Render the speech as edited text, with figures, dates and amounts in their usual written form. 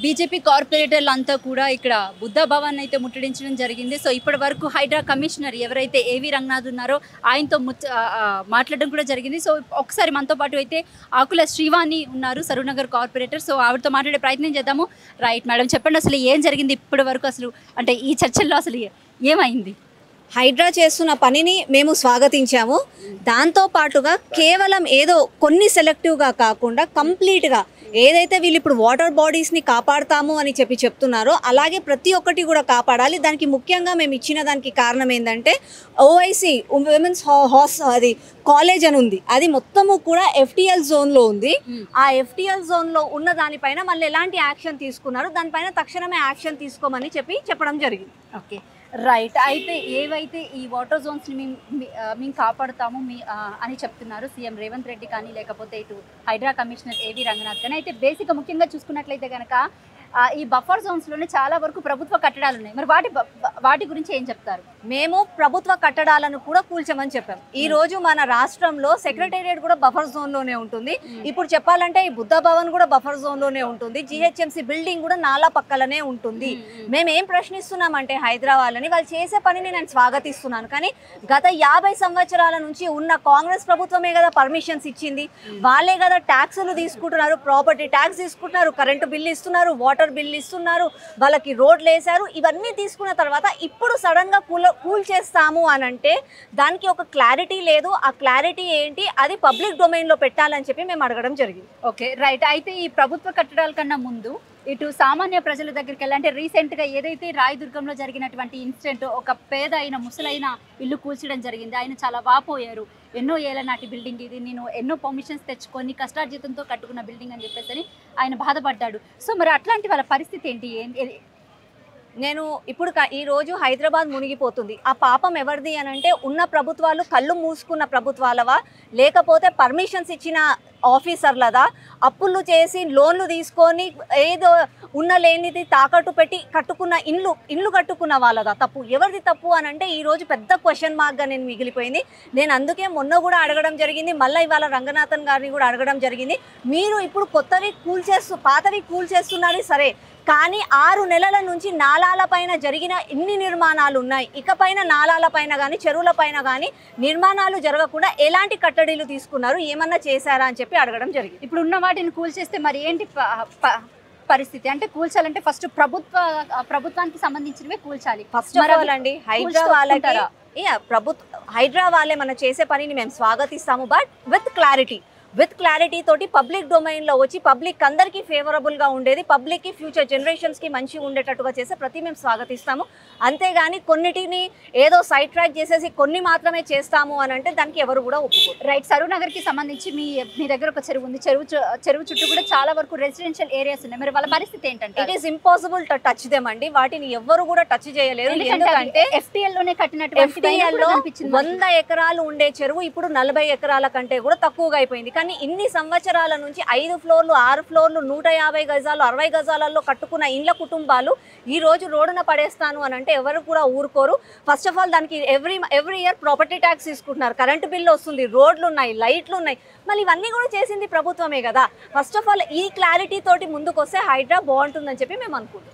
BJP కార్పొరేటర్లు అంతా కూడా ఇక్కడ బుద్ధ భవన్ అయితే ముట్టడించడం జరిగింది. సో ఇప్పటి వరకు హైడ్రా కమిషనర్ ఎవరైతే ఏవి రంగనాథ్ ఉన్నారో ఆయనతో మాట్లాడడం కూడా జరిగింది. సో ఒకసారి మనతో పాటు అయితే ఆకుల శ్రీవాణి ఉన్నారు, సరూనగర్ కార్పొరేటర్. సో ఆవిడతో మాట్లాడే ప్రయత్నం చేద్దాము. రైట్ మేడం, చెప్పండి అసలు ఏం జరిగింది ఇప్పటి వరకు, అసలు అంటే ఈ చర్చల్లో అసలు ఏమైంది? హైడ్రా చేస్తున్న పనిని మేము స్వాగతించాము. దాంతో పాటుగా కేవలం ఏదో కొన్ని సెలెక్టివ్గా కాకుండా కంప్లీట్గా ఏదైతే వీళ్ళు ఇప్పుడు వాటర్ బాడీస్ని కాపాడుతాము అని చెప్తున్నారో అలాగే ప్రతి ఒక్కటి కూడా కాపాడాలి. దానికి ముఖ్యంగా మేము ఇచ్చిన దానికి కారణం ఏంటంటే ఓఐసి ఉమెన్స్ అది కాలేజ్ అని ఉంది, అది మొత్తము కూడా ఎఫ్టిఎల్ జోన్లో ఉంది. ఆ ఎఫ్టిఎల్ జోన్లో ఉన్న దానిపైన మళ్ళీ ఎలాంటి యాక్షన్ తీసుకున్నారు, దానిపైన తక్షణమే యాక్షన్ తీసుకోమని చెప్పడం జరిగింది. Okay right. అయితే ఏవైతే ఈ వాటర్ జోన్స్ని మేము కాపాడుతాము అని చెప్తున్నారు సీఎం రేవంత్ రెడ్డి కానీ, లేకపోతే ఇటు హైడ్రా కమిషనర్ ఏవి రంగనాథ్ కానీ. అయితే బేసిక్గా ముఖ్యంగా చూసుకున్నట్లయితే కనుక ఈ బఫర్ జోన్స్లోనే చాలా వరకు ప్రభుత్వ కట్టడాలు ఉన్నాయి. మరి వాటి గురించి ఏం చెప్తారు? మేము ప్రభుత్వ కట్టడాలను కూడా కూల్చమని చెప్పాం. ఈ రోజు మన రాష్ట్రంలో సెక్రటేరియట్ కూడా బఫర్ జోన్లోనే ఉంటుంది. ఇప్పుడు చెప్పాలంటే ఈ బుద్ధ భవన్ కూడా బఫర్ జోన్లోనే ఉంటుంది. జిహెచ్ఎంసీ బిల్డింగ్ కూడా నాలా పక్కలనే ఉంటుంది. మేము ఏం ప్రశ్నిస్తున్నామంటే హైదరాబాద్ని వాళ్ళు చేసే పనిని నేను స్వాగతిస్తున్నాను, కానీ గత 50 సంవత్సరాల నుంచి ఉన్న కాంగ్రెస్ ప్రభుత్వమే కదా పర్మిషన్స్ ఇచ్చింది. వాళ్ళే కదా ట్యాక్సులు తీసుకుంటున్నారు, ప్రాపర్టీ ట్యాక్స్ తీసుకుంటున్నారు, కరెంటు బిల్లు ఇస్తున్నారు, వాటర్ బిల్ ఇస్తున్నారు, వాళ్ళకి రోడ్లు వేశారు. ఇవన్నీ తీసుకున్న తర్వాత ఇప్పుడు సడన్గా కూల్ చేస్తాము అని అంటే దానికి ఒక క్లారిటీ లేదు. ఆ క్లారిటీ ఏంటి, అది పబ్లిక్ డొమైన్లో పెట్టాలని చెప్పి మేము అడగడం జరిగింది. Okay right. అయితే ఈ ప్రభుత్వ కట్టడాల కన్నా ముందు ఇటు సామాన్య ప్రజల దగ్గరికి వెళ్ళి, అంటే రీసెంట్గా ఏదైతే రాయదుర్గంలో జరిగినటువంటి ఇన్సిడెంట్, ఒక పేద అయిన ముసలైన ఇల్లు కూల్చడం జరిగింది. ఆయన చాలా వాపోయారు. ఎన్నో ఏళ్ళ నాటి బిల్డింగ్ ఇది, నేను ఎన్నో పర్మిషన్స్ తెచ్చుకొని కష్టార్జితంతో కట్టుకున్న బిల్డింగ్ అని చెప్పేసి ఆయన బాధపడ్డాడు. సో మరి అట్లాంటి వాళ్ళ పరిస్థితి ఏంటి? నేను ఇప్పుడు ఈరోజు హైదరాబాద్ మునిగిపోతుంది. ఆ పాపం ఎవరిది అని అంటే ఉన్న ప్రభుత్వాలు కళ్ళు మూసుకున్న ప్రభుత్వాలవా, లేకపోతే పర్మిషన్స్ ఇచ్చిన ఆఫీసర్లదా, అప్పులు చేసి లోన్లు తీసుకొని ఏదో ఉన్న లేనిది తాకట్టు పెట్టి కట్టుకున్న ఇల్లు కట్టుకున్న వాళ్ళదా తప్పు? ఎవరిది తప్పు అని అంటే ఈరోజు పెద్ద క్వశ్చన్ మార్క్గా నేను మిగిలిపోయింది. నేను అందుకే మొన్న కూడా అడగడం జరిగింది, మళ్ళీ ఇవాళ రంగనాథన్ గారిని కూడా అడగడం జరిగింది. మీరు ఇప్పుడు కొత్తవి పాతవి కూల్చేస్తున్నారు సరే, కానీ 6 నెలల నుంచి నాలాల పైన జరిగిన ఇన్ని నిర్మాణాలు ఉన్నాయి. ఇకపైన నాలాల పైన కానీ చెరువుల పైన కానీ నిర్మాణాలు జరగకుండా ఎలాంటి కట్టడీలు తీసుకున్నారు, ఏమన్నా చేశారా అని చెప్పి అడగడం జరిగింది. ఇప్పుడు ఉన్న వాటిని కూల్చేస్తే మరి ఏంటి పరిస్థితి? అంటే కూల్చాలంటే ఫస్ట్ ప్రభుత్వానికి సంబంధించినవే కూల్చాలి. ఫస్ట్ ఆఫ్ ఆల్ అండి హైడ్రా వాళ్ళకి హైడ్రా వాళ్ళే మనం చేసే పనిని మేము స్వాగతిస్తాము, బట్ విత్ క్లారిటీ తోటి పబ్లిక్ డొమైన్లో వచ్చి పబ్లిక్ అందరికీ ఫేవరబుల్గా ఉండేది, పబ్లిక్కి ఫ్యూచర్ జనరేషన్స్కి మంచిగా ఉండేటట్టుగా చేసే ప్రతి మేము స్వాగతిస్తాము. అంతేగాని కొన్నిటిని ఏదో సైడ్ ట్రాక్ చేసేసి కొన్ని మాత్రమే చేస్తాము అని అంటే దానికి ఎవరు కూడా ఒప్పుకోరు. రైట్. సరూనగర్కి సంబంధించి మీ దగ్గర ఒక చెరువు ఉంది. చెరువు చుట్టూ కూడా చాలా వరకు రెసిడెన్షియల్ ఏరియాస్ ఉన్నాయి. మరి వాళ్ళ పరిస్థితి ఏంటంటే it is impossible to touch them అండి. వాటిని ఎవరు కూడా టచ్ చేయలేరు. ఎందుకంటే FTL లోనే కట్టినట్టు 100 ఎకరాలు ఉండే చెరువు ఇప్పుడు 40 ఎకరాల కంటే కూడా తక్కువగా అయిపోయింది. కానీ ఇన్ని సంవత్సరాల నుంచి 5 ఫ్లోర్లు 6 ఫ్లోర్లు 150 గజాలు 60 గజాలలో కట్టుకున్న ఇండ్ల కుటుంబాలు ఈ రోజు రోడ్డున పడేస్తాను అని అంటే ఎవరు కూడా ఊరుకోరు. ఫస్ట్ ఆఫ్ ఆల్ దానికి ఎవ్రీ ఇయర్ ప్రాపర్టీ ట్యాక్స్ తీసుకుంటున్నారు, కరెంటు బిల్లు వస్తుంది, రోడ్లు ఉన్నాయి, లైట్లు ఉన్నాయి, మళ్ళీ ఇవన్నీ కూడా చేసింది ప్రభుత్వమే కదా. ఫస్ట్ ఆఫ్ ఆల్ ఈ క్లారిటీ తోటి ముందుకు వస్తే హైడ్రా బాగుంటుందని చెప్పి మేము అనుకుంటున్నాం.